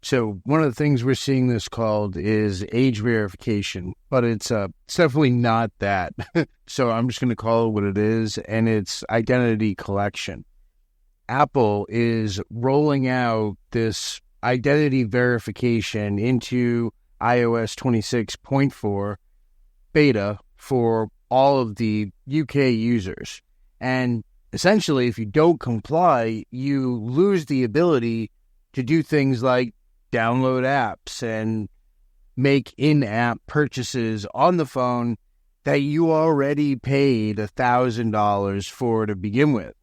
So one of the things we're seeing this called is age verification, but it's definitely not that. So I'm just going to call it what it is, and it's identity collection. Apple is rolling out this identity verification into iOS 26.4 beta for all of the UK users. And essentially, if you don't comply, you lose the ability to do things like download apps and make in-app purchases on the phone that you already paid $1,000 for to begin with.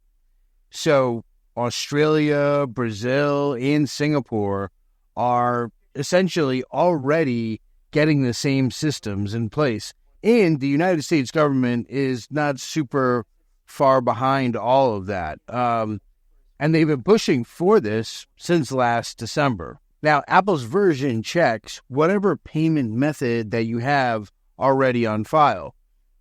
So Australia, Brazil, and Singapore are essentially already getting the same systems in place. And the United States government is not super far behind all of that. And they've been pushing for this since last December. Now, Apple's version checks whatever payment method that you have already on file,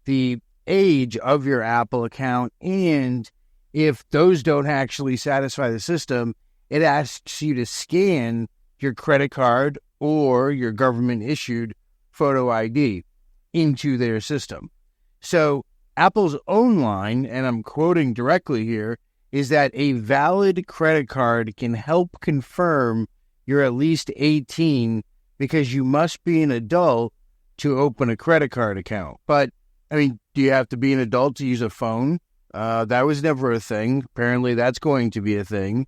the age of your Apple account, and if those don't actually satisfy the system, it asks you to scan your credit card or your government-issued photo ID into their system. So Apple's own line, and I'm quoting directly here, is that a valid credit card can help confirm you're at least 18 because you must be an adult to open a credit card account. But, I mean, do you have to be an adult to use a phone? That was never a thing. Apparently, that's going to be a thing.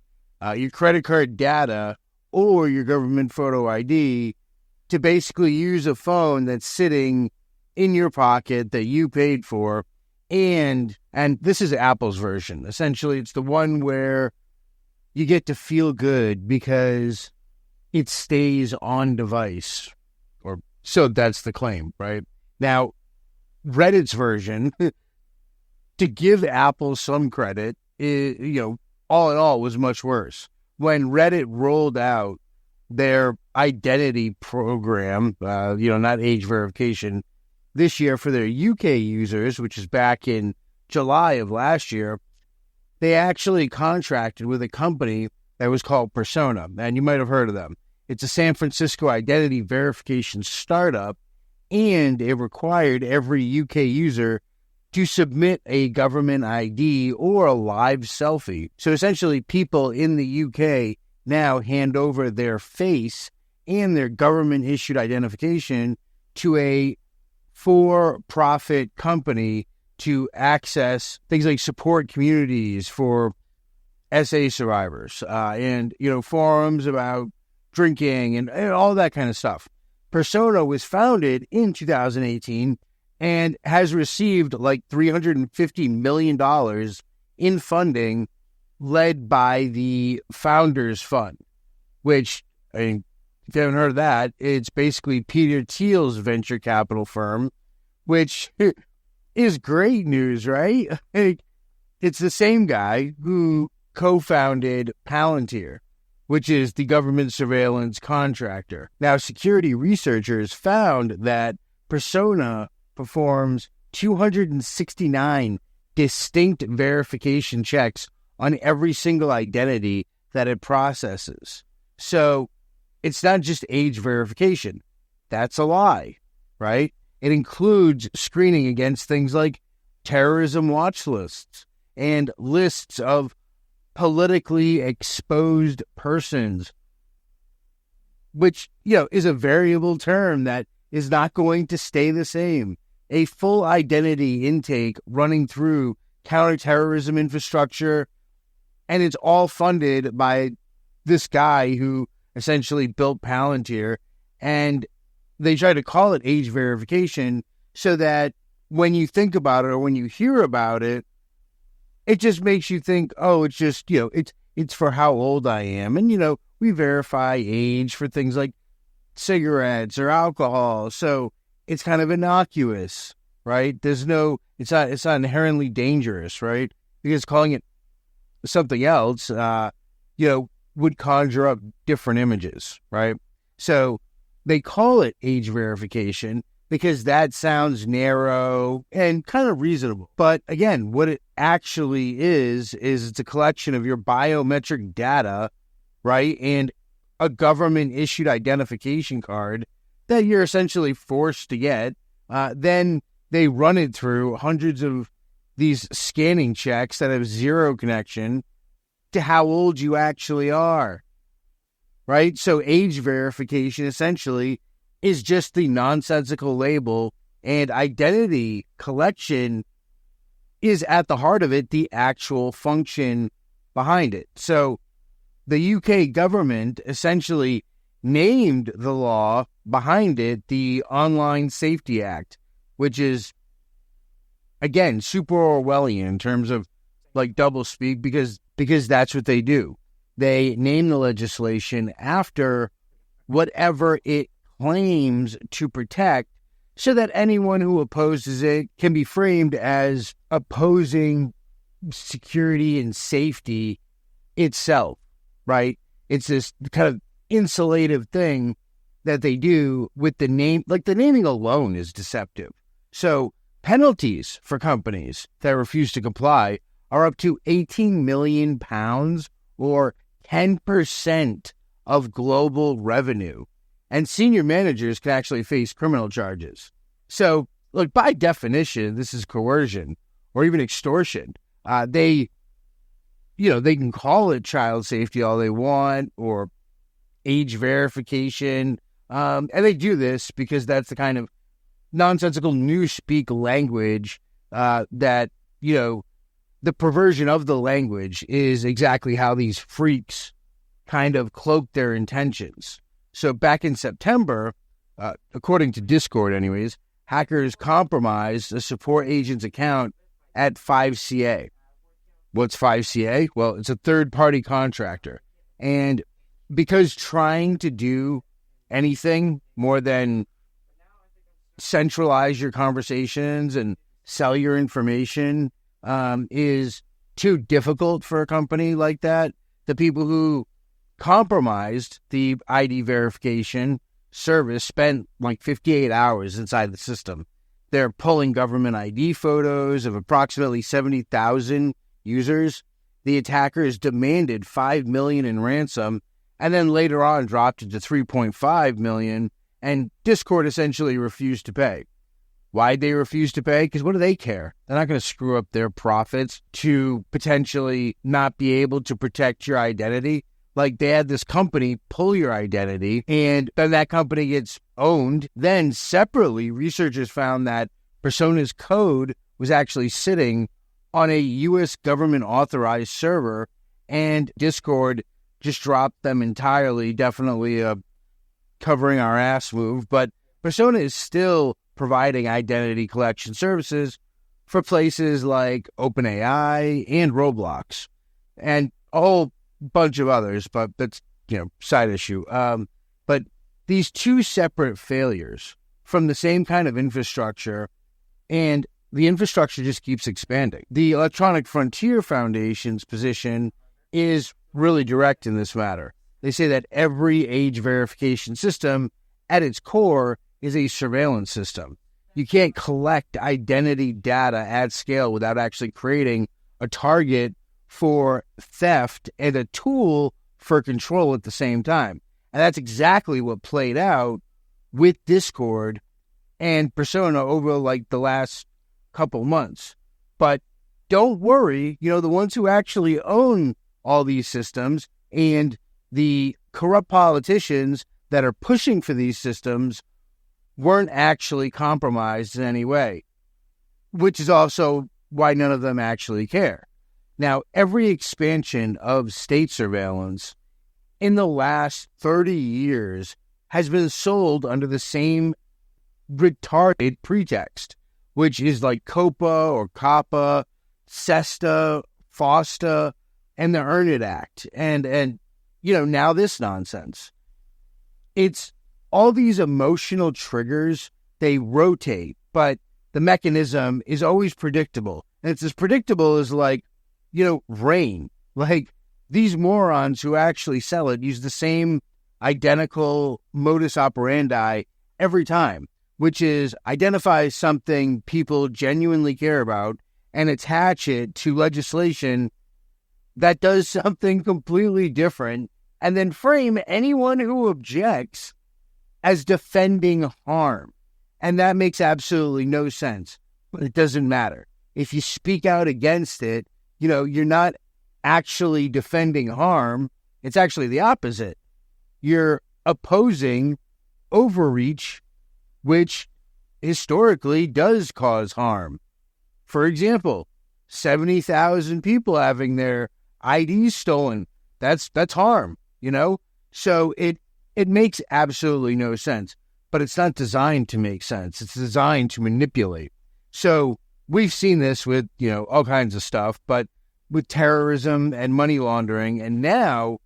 Your credit card data or your government photo ID to basically use a phone that's sitting in your pocket that you paid for. And this is Apple's version. Essentially, it's the one where you get to feel good because it stays on device. Or so that's the claim, right? Now, Reddit's version, to give Apple some credit, all in all, was much worse. When Reddit rolled out their identity program, not age verification, this year for their UK users, which is back in July of last year, they actually contracted with a company that was called Persona, and you might have heard of them. It's a San Francisco identity verification startup, and it required every UK user to submit a government ID or a live selfie. So essentially, people in the UK now hand over their face and their government-issued identification to a for-profit company to access things like support communities for SA survivors and forums about drinking and all that kind of stuff. Persona was founded in 2018 and has received like $350 million in funding led by the Founders Fund, which, I mean, if you haven't heard of that, it's basically Peter Thiel's venture capital firm, which is great news, right? It's the same guy who co-founded Palantir, which is the government surveillance contractor. Now, security researchers found that Persona performs 269 distinct verification checks on every single identity that it processes. So it's not just age verification. That's a lie, right? It includes screening against things like terrorism watch lists and lists of politically exposed persons, which, is a variable term that is not going to stay the same. A full identity intake running through counterterrorism infrastructure, and it's all funded by this guy who essentially built Palantir, and they try to call it age verification so that when you think about it or when you hear about it, it just makes you think, oh, it's just, it's for how old I am. And, we verify age for things like cigarettes or alcohol. So it's kind of innocuous, right? It's not inherently dangerous, right? Because calling it something else, would conjure up different images, right? So they call it age verification because that sounds narrow and kind of reasonable. But again, what it actually is it's a collection of your biometric data, right? And a government-issued identification card that you're essentially forced to get. Then they run it through hundreds of these scanning checks that have zero connection to how old you actually are, right? So age verification essentially is just the nonsensical label, and identity collection is at the heart of it, the actual function behind it. So the UK government essentially named the law behind it the Online Safety Act, which is, again, super Orwellian in terms of like doublespeak, because that's what they do. They name the legislation after whatever it claims to protect, so that anyone who opposes it can be framed as opposing security and safety itself, right? It's this kind of insulative thing that they do with the name. Like, the naming alone is deceptive. So penalties for companies that refuse to comply are up to £18 million or 10% of global revenue. And senior managers can actually face criminal charges. So, look, by definition, this is coercion or even extortion. They can call it child safety all they want, or age verification. And they do this because that's the kind of nonsensical newspeak language that, the perversion of the language is exactly how these freaks kind of cloak their intentions. So back in September, according to Discord anyways, hackers compromised a support agent's account at 5CA. What's 5CA? Well, it's a third-party contractor. And because trying to do anything more than centralize your conversations and sell your information is too difficult for a company like that, the people who compromised the ID verification service spent like 58 hours inside the system. They're pulling government ID photos of approximately 70,000 users. The attackers demanded $5 million in ransom, and then later on dropped it to $3.5 million, and Discord essentially refused to pay. Why'd they refuse to pay? Because what do they care? They're not going to screw up their profits to potentially not be able to protect your identity. Like, they had this company pull your identity, and then that company gets owned. Then separately, researchers found that Persona's code was actually sitting on a U.S. government-authorized server, and Discord just dropped them entirely. Definitely a covering our ass move, but Persona is still providing identity collection services for places like OpenAI and Roblox, and a whole bunch of others, but that's, side issue. But these two separate failures from the same kind of infrastructure, and the infrastructure just keeps expanding. The Electronic Frontier Foundation's position is really direct in this matter. They say that every age verification system at its core is a surveillance system. You can't collect identity data at scale without actually creating a target for theft and a tool for control at the same time. And that's exactly what played out with Discord and Persona over like the last couple months. But don't worry, the ones who actually own all these systems and the corrupt politicians that are pushing for these systems weren't actually compromised in any way, which is also why none of them actually care. Now, every expansion of state surveillance in the last 30 years has been sold under the same retarded pretext, which is like COPA or COPPA, SESTA, FOSTA, and the Earn It Act. And now this nonsense. It's all these emotional triggers, they rotate, but the mechanism is always predictable. And it's as predictable as rain. Like, these morons who actually sell it use the same identical modus operandi every time, which is identify something people genuinely care about and attach it to legislation that does something completely different and then frame anyone who objects as defending harm. And that makes absolutely no sense, but it doesn't matter. If you speak out against it, you're not actually defending harm. It's actually the opposite. You're opposing overreach, which historically does cause harm. For example, 70,000 people having their IDs stolen. That's harm, So it makes absolutely no sense, but it's not designed to make sense. It's designed to manipulate. So we've seen this with, all kinds of stuff, but with terrorism and money laundering, and now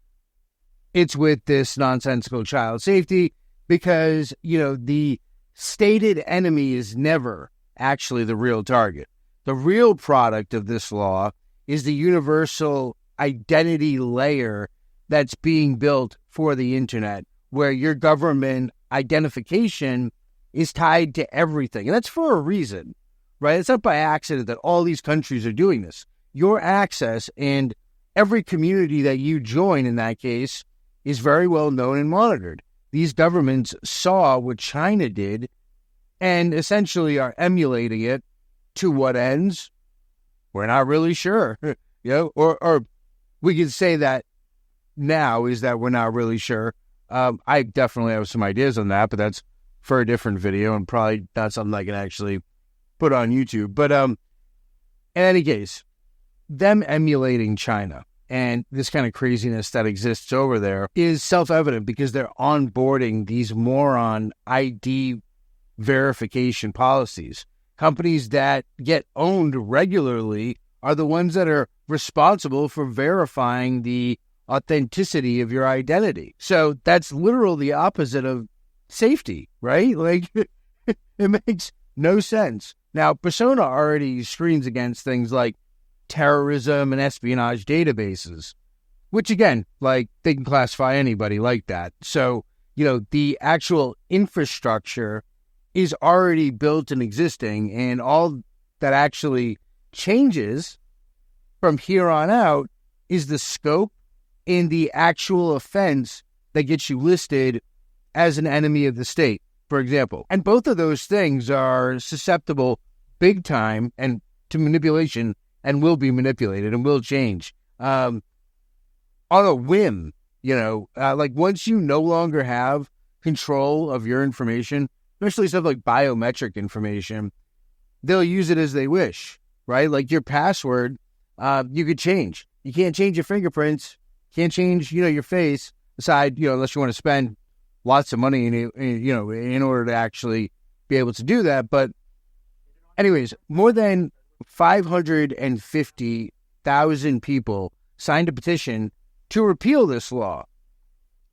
it's with this nonsensical child safety because, the stated enemy is never actually the real target. The real product of this law is the universal identity layer that's being built for the internet, where your government identification is tied to everything. And that's for a reason, right? It's not by accident that all these countries are doing this. Your access and every community that you join in that case is very well known and monitored. These governments saw what China did and essentially are emulating it. To what ends? We're not really sure, or we could say that now is that we're not really sure. I definitely have some ideas on that, but that's for a different video and probably not something I can actually put on YouTube. But in any case, them emulating China and this kind of craziness that exists over there is self-evident because they're onboarding these moron ID verification policies. Companies that get owned regularly are the ones that are responsible for verifying the authenticity of your identity. So that's literally the opposite of safety, right? Like, it makes no sense. Now, Persona already screens against things like terrorism and espionage databases, which again, like, they can classify anybody like that. So, the actual infrastructure is already built and existing, and all that actually changes from here on out is the scope and the actual offense that gets you listed as an enemy of the state, for example. And both of those things are susceptible big time and to manipulation and will be manipulated and will change on a whim, like once you no longer have control of your information, especially stuff like biometric information, they'll use it as they wish, right? Like your password, you could change. You can't change your fingerprints, can't change, your face, aside, unless you want to spend lots of money in order to actually be able to do that. But anyways, more than 550,000 people signed a petition to repeal this law.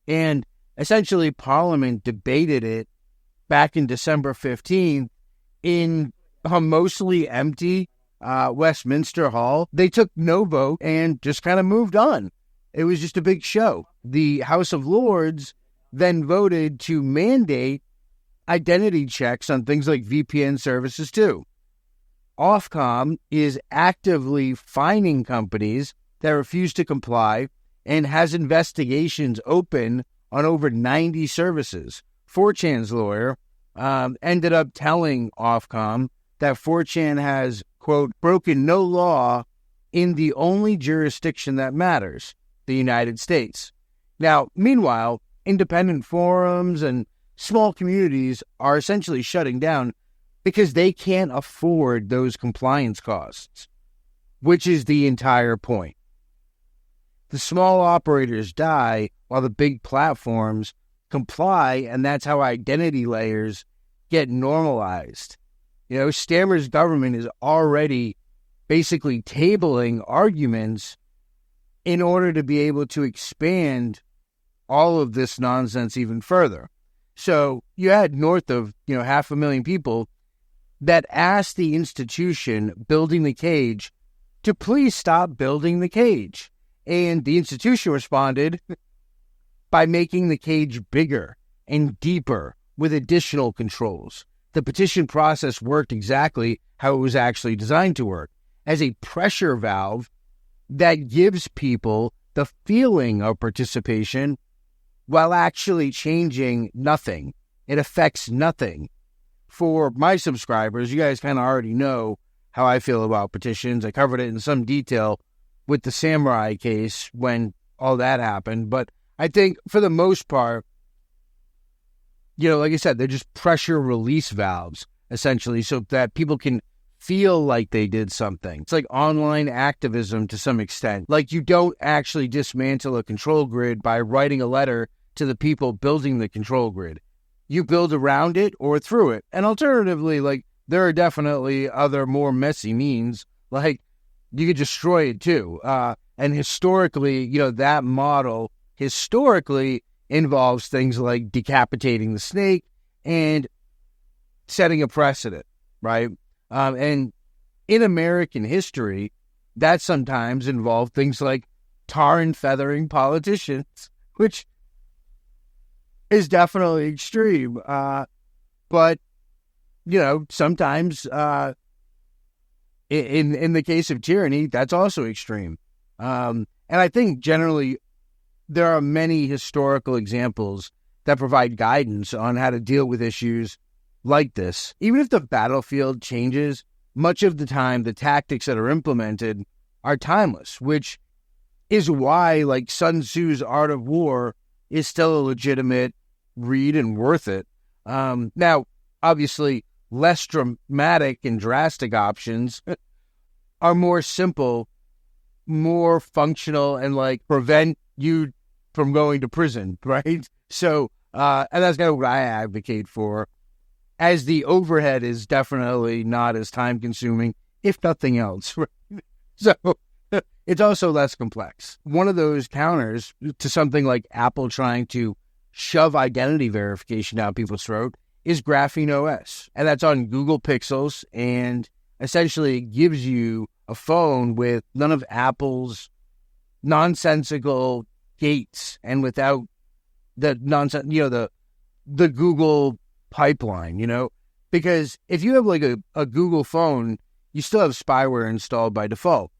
And essentially, Parliament debated it back in December 15th in a mostly empty Westminster Hall. They took no vote and just kind of moved on. It was just a big show. The House of Lords then voted to mandate identity checks on things like VPN services too. Ofcom is actively fining companies that refuse to comply and has investigations open on over 90 services. 4chan's lawyer ended up telling Ofcom that 4chan has, quote, broken no law in the only jurisdiction that matters, the United States. Now, meanwhile, independent forums and small communities are essentially shutting down because they can't afford those compliance costs, which is the entire point. The small operators die while the big platforms comply, and that's how identity layers get normalized. Stammer's government is already basically tabling arguments in order to be able to expand all of this nonsense even further. So you had north of 500,000 people that asked the institution building the cage to please stop building the cage. And the institution responded by making the cage bigger and deeper with additional controls. The petition process worked exactly how it was actually designed to work, as a pressure valve that gives people the feeling of participation while actually changing nothing. It affects nothing. For my subscribers, you guys kind of already know how I feel about petitions. I covered it in some detail with the Samurai case when all that happened. But I think for the most part, like I said, they're just pressure release valves, essentially, so that people can feel like they did something. It's like online activism to some extent. Like, you don't actually dismantle a control grid by writing a letter to the people building the control grid. You build around it or through it. And alternatively, like, there are definitely other more messy means, like you could destroy it too. And historically, that model historically involves things like decapitating the snake and setting a precedent, right? And in American history, that sometimes involved things like tar and feathering politicians, which is definitely extreme. But, sometimes in the case of tyranny, that's also extreme. And I think generally there are many historical examples that provide guidance on how to deal with issues like this. Even if the battlefield changes, much of the time the tactics that are implemented are timeless, which is why, like, Sun Tzu's Art of War is still a legitimate read and worth it. Now, obviously, less dramatic and drastic options are more simple, more functional, and prevent you from going to prison, right? So, and that's kind of what I advocate for, as the overhead is definitely not as time-consuming, if nothing else. So, it's also less complex. One of those counters to something like Apple trying to shove identity verification down people's throat is GrapheneOS. And that's on Google Pixels, and essentially gives you a phone with none of Apple's nonsensical gates and without the nonsense, the Google pipeline, because if you have like a Google phone, you still have spyware installed by default.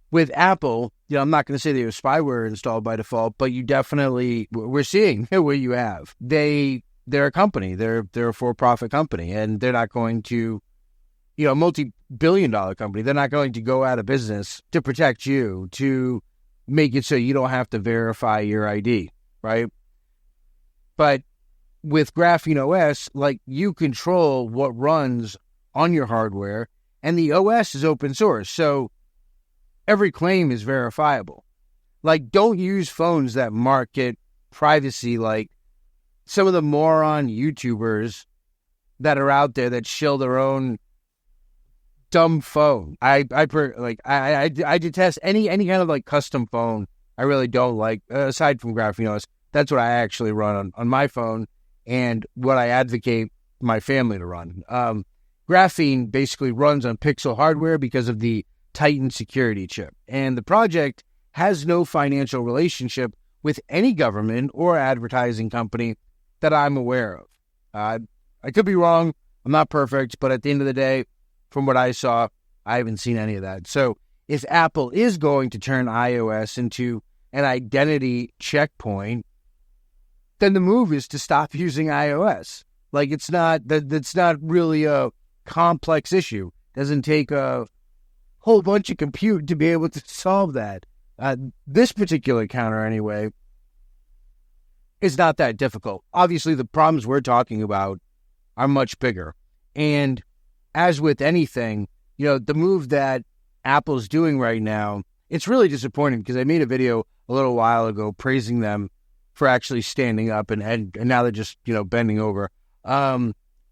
With Apple, I'm not going to say they have spyware installed by default, but we're seeing what you have. They're a company, they're a for-profit company, and they're not going to, a multi-billion-dollar company, they're not going to go out of business to protect you, to make it so you don't have to verify your ID, right? But with GrapheneOS, you control what runs on your hardware, and the OS is open source, so every claim is verifiable. Don't use phones that market privacy like some of the moron YouTubers that are out there that shill their own dumb phone. I detest any kind of custom phone. I really don't like, aside from GrapheneOS. That's what I actually run on my phone, and what I advocate my family to run. Graphene basically runs on Pixel hardware because of the Titan security chip, and the project has no financial relationship with any government or advertising company that I'm aware of. I could be wrong. I'm not perfect, but at the end of the day, from what I saw, I haven't seen any of that. So if Apple is going to turn iOS into an identity checkpoint, then the move is to stop using iOS. That's not really a complex issue. It doesn't take a whole bunch of compute to be able to solve that. This particular counter, anyway, is not that difficult. Obviously, the problems we're talking about are much bigger. And as with anything, the move that Apple's doing right now, it's really disappointing, because I made a video a little while ago praising them for actually standing up, and now they're just, bending over.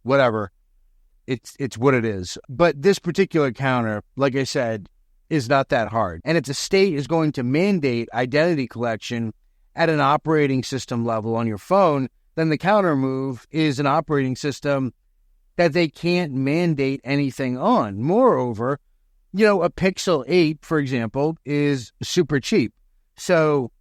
Whatever. It's what it is. But this particular counter, like I said, is not that hard. And if the state is going to mandate identity collection at an operating system level on your phone, then the counter move is an operating system that they can't mandate anything on. Moreover, a Pixel 8, for example, is super cheap. So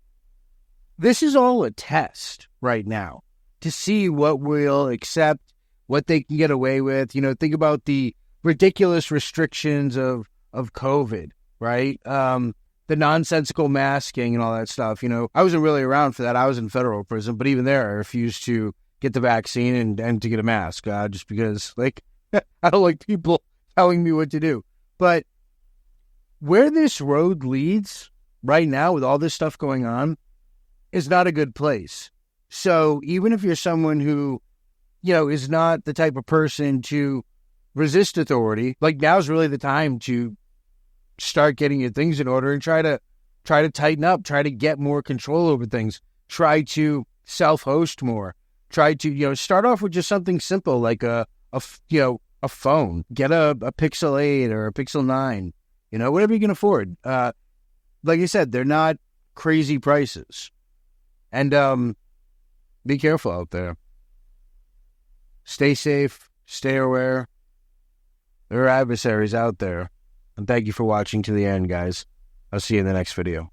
this is all a test right now to see what we'll accept, what they can get away with. Think about the ridiculous restrictions of COVID, right? the nonsensical masking and all that stuff. You know, I wasn't really around for that. I was in federal prison, but even there, I refused to get the vaccine and to get a mask just because, like, I don't like people telling me what to do. But where this road leads right now with all this stuff going on is not a good place. So even if you're someone who, you know, is not the type of person to resist authority, like, now's really the time to start getting your things in order and try to tighten up, try to get more control over things, try to self-host more, try to, you know, start off with just something simple like a phone, get a Pixel 8 or a Pixel 9, you know, whatever you can afford. Like I said, they're not crazy prices. And be careful out there. Stay safe, stay aware. There are adversaries out there. And thank you for watching to the end, guys. I'll see you in the next video.